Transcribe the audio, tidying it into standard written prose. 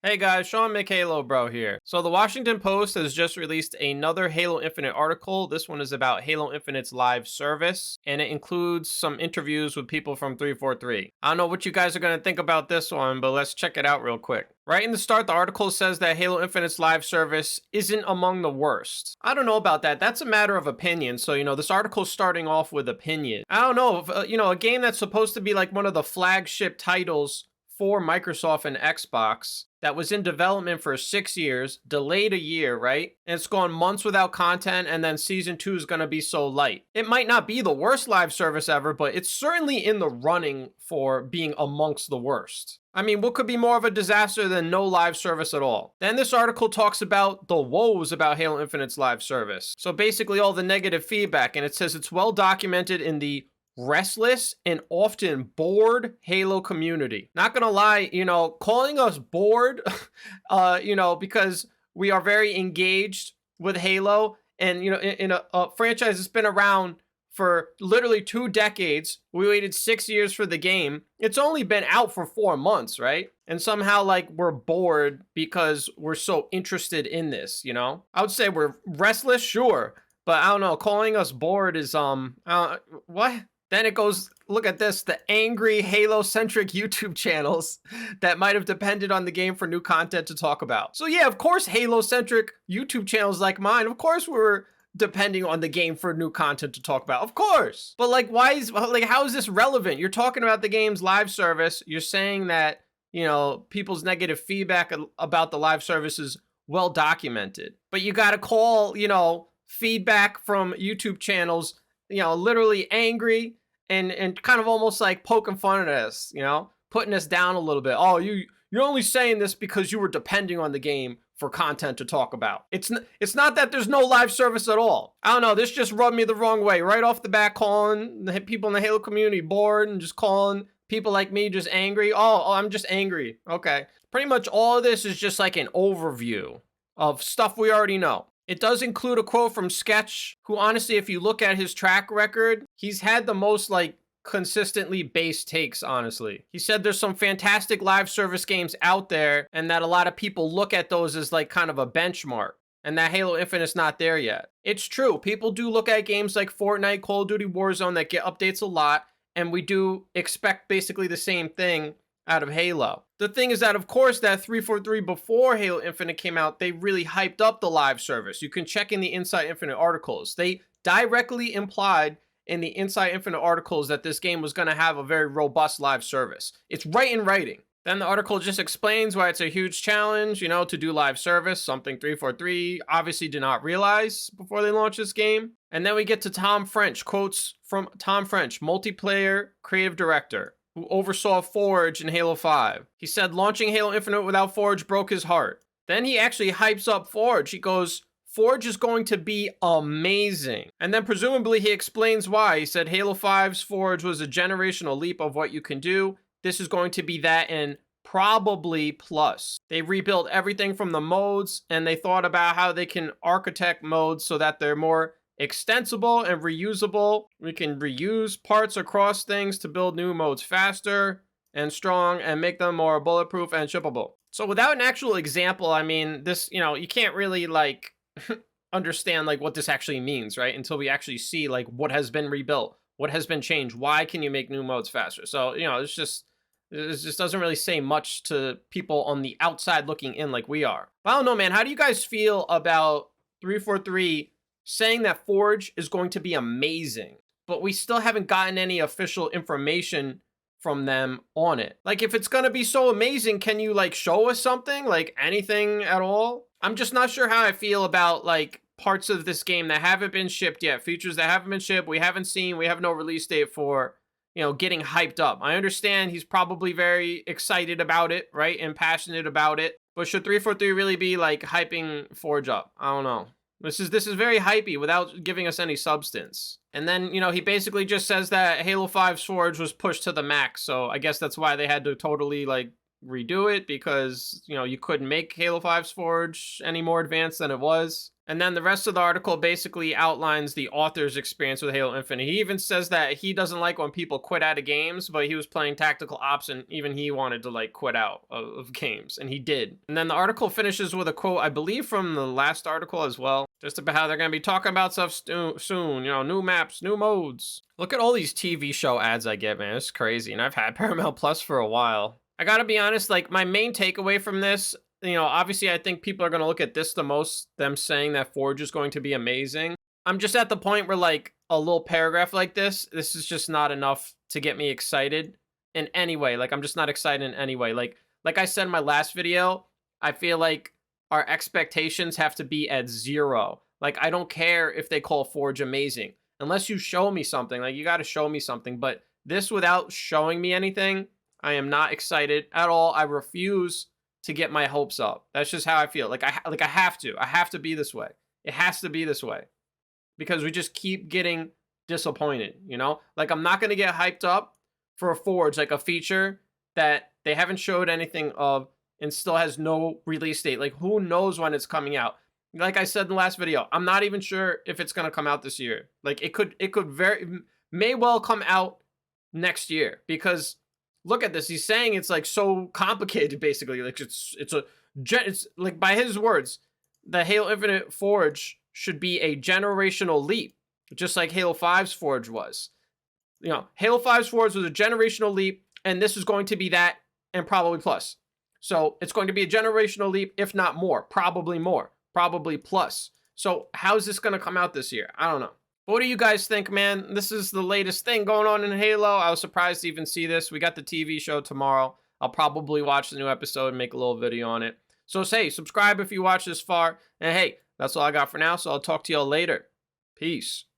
Hey guys, Sean McHalo Bro here. So the Washington Post has just released another Halo Infinite article. This one is about Halo Infinite's live service, and it includes some interviews with people from 343. I don't know what you guys are going to think about this one, but let's check it out real quick. Right in the start, the article says that Halo Infinite's live service isn't among the worst. I don't know about that. That's a matter of opinion. So, this article's starting off with opinion. I don't know if, a game that's supposed to be like one of the flagship titles for Microsoft and Xbox that was in development for 6 years, delayed a year, right? And it's gone months without content, and then season 2 is going to be so light. It might not be the worst live service ever, but it's certainly in the running for being amongst the worst. I mean, what could be more of a disaster than no live service at all? Then this article talks about the woes about Halo Infinite's live service. So basically all the negative feedback, and it says it's well documented in the restless and often bored Halo community. Not gonna lie, calling us bored, because we are very engaged with Halo, and in a franchise that's been around for literally 2 decades. We waited 6 years for the game. It's only been out for 4 months, right? And somehow, like, we're bored because we're so interested in this, I would say we're restless, sure, but I don't know. Calling us bored is, what? Then it goes, look at this, the angry Halo-centric YouTube channels that might have depended on the game for new content to talk about. So yeah, of course, Halo-centric YouTube channels like mine, of course we're depending on the game for new content to talk about, of course. But like, how is this relevant? You're talking about the game's live service. You're saying that, people's negative feedback about the live service is well documented. But you got to call, feedback from YouTube channels literally angry and kind of almost like poking fun at us, putting us down a little bit. Oh, you're only saying this because you were depending on the game for content to talk about. It's not that there's no live service at all. I don't know, this just rubbed me the wrong way. Right off the bat, calling the people in the Halo community bored and just calling people like me just angry. Oh, I'm just angry. Okay. Pretty much all of this is just like an overview of stuff we already know. It does include a quote from Sketch, who honestly, if you look at his track record, he's had the most consistently based takes, honestly. He said there's some fantastic live service games out there and that a lot of people look at those as kind of a benchmark, and that Halo Infinite's not there yet. It's true. People do look at games like Fortnite, Call of Duty Warzone that get updates a lot, and we do expect basically the same thing out of Halo. The thing is that, of course, that 343 before Halo Infinite came out, they really hyped up the live service. You can check in the Inside Infinite articles. They directly implied in the Inside Infinite articles that this game was going to have a very robust live service. It's right in writing. Then the article just explains why it's a huge challenge, to do live service, something 343 obviously did not realize before they launched this game. And then we get to Tom French, quotes from Tom French, multiplayer creative director, who oversaw Forge in Halo 5. He said launching Halo Infinite without Forge broke his heart. Then he actually hypes up Forge. He goes, Forge is going to be amazing. And then presumably he explains why. He said Halo 5's Forge was a generational leap of what you can do. This is going to be that and probably plus. They rebuilt everything from the modes, and they thought about how they can architect modes so that they're more extensible and reusable. We can reuse parts across things to build new modes faster and strong and make them more bulletproof and shippable. So without an actual example, I mean, this, you can't really understand what this actually means, right? Until we actually see what has been rebuilt, what has been changed, why can you make new modes faster? So, it just doesn't really say much to people on the outside looking in like we are. But I don't know, man, how do you guys feel about 343 saying that Forge is going to be amazing, but we still haven't gotten any official information from them on it? If it's going to be so amazing, can you show us something, anything at all? I'm just not sure how I feel about parts of this game that haven't been shipped yet, features that haven't been shipped, we haven't seen, we have no release date for, getting hyped up. I understand he's probably very excited about it, right, and passionate about it, but should 343 really be hyping Forge up? I don't know. This is very hypey without giving us any substance. And then, he basically just says that Halo 5's Forge was pushed to the max, so I guess that's why they had to totally, redo it because, you couldn't make Halo 5's Forge any more advanced than it was. And then the rest of the article basically outlines the author's experience with Halo Infinite. He even says that he doesn't like when people quit out of games, but he was playing tactical ops and even he wanted to like quit out of games, and he did. And then the article finishes with a quote, I believe from the last article as well, just about how they're going to be talking about stuff soon, new maps, new modes. Look at all these TV show ads I get, man. It's crazy. And I've had Paramount Plus for a while. I gotta be honest, like my main takeaway from this, obviously I think people are gonna look at this the most, them saying that Forge is going to be amazing. I'm just at the point where like a little paragraph like this is just not enough to get me excited in any way. Like I'm just not excited in any way. Like I said in my last video, I feel like our expectations have to be at 0. Like I don't care if they call Forge amazing. Unless you show me something, like you gotta show me something. But this without showing me anything, I am not excited at all. I refuse to get my hopes up. That's just how I feel. Like I have to. I have to be this way. It has to be this way. Because we just keep getting disappointed, Like I'm not going to get hyped up for a Forge, like a feature that they haven't showed anything of and still has no release date. Like who knows when it's coming out? Like I said in the last video, I'm not even sure if it's going to come out this year. Like it could may well come out next year because look at this. He's saying it's like so complicated, basically. Like it's like by his words, the Halo Infinite Forge should be a generational leap, just like Halo 5's Forge was. Halo 5's Forge was a generational leap, and this is going to be that and probably plus. So it's going to be a generational leap, if not more, probably plus. So how's this going to come out this year? I don't know. What do you guys think, man? This is the latest thing going on in Halo. I was surprised to even see this. We got the TV show tomorrow. I'll probably watch the new episode and make a little video on it. So hey, subscribe if you watch this far. And hey, that's all I got for now. So I'll talk to y'all later. Peace.